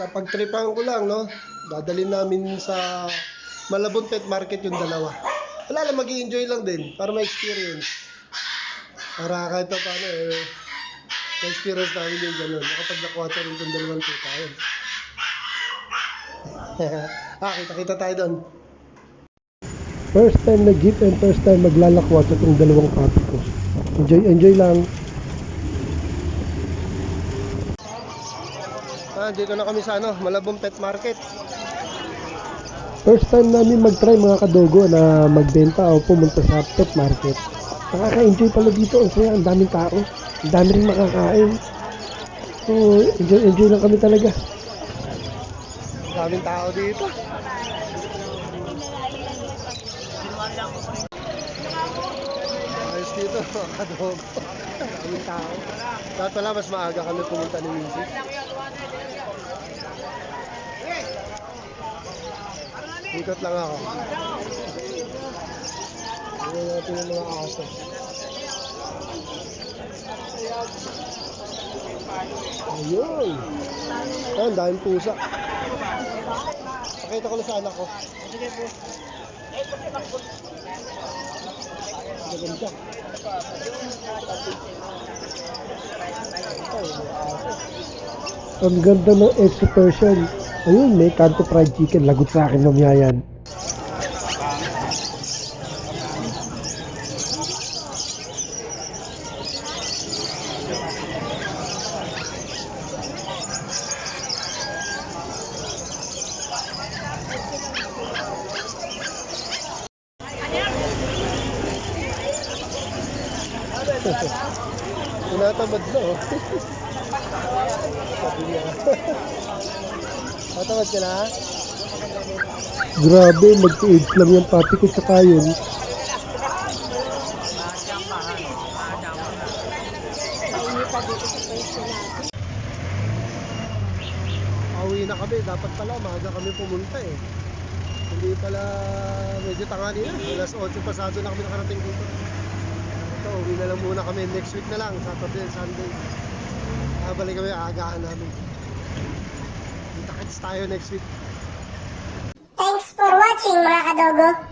napagtripan ko lang, no? Dadalhin namin sa Malabon Pet Market yung dalawa. Wala lang, mag-i-enjoy lang din para ma-experience. Para kahit pa paano, ma-experience namin yung gano'n. Kapag nakuha rin itong dalawang tuta yun. Kita-kita tayo doon. First time nag-jeep and first time maglalakwat sa itong dalawang puppy ko. Enjoy lang. Dito na kami sa Malabon Pet Market. First time namin mag-try mga kadogo na magbenta o pumunta sa pet market. Nakaka-enjoy pala dito. Ang saya, ang daming tao. Ang dami rin makakain. So, enjoy lang kami talaga. Ang daming tao dito. Ayos dito mga kadogo. Ang daming tao. Dapat pala mas maaga kami pumunta ni Missy. Ikot lang ako. Tingnan natin yung mga aso. Ayun. Ang daming pusa. Pakita ko na sa anak ko. Sige po. Maganda. Ang ganda ng execution. Ayun, may Kanto Fried Chicken. Lagot sa akin mamaya yan. Tinatamad na oh. Sabi niya. Tatamad ka na? Grabe, mag-age lang yung papi ko tsaka yun. Pauwi na kami, dapat pala maaga kami pumunta eh. Hindi pala medyo tanghali na, alas 8 pasado na kami nakarating dito. Ito, uwi na lang muna kami, next week na lang, Saturday and Sunday. Balik kami, aagahan namin. Kita-kits tayo next week. Thanks for watching mga kadogo.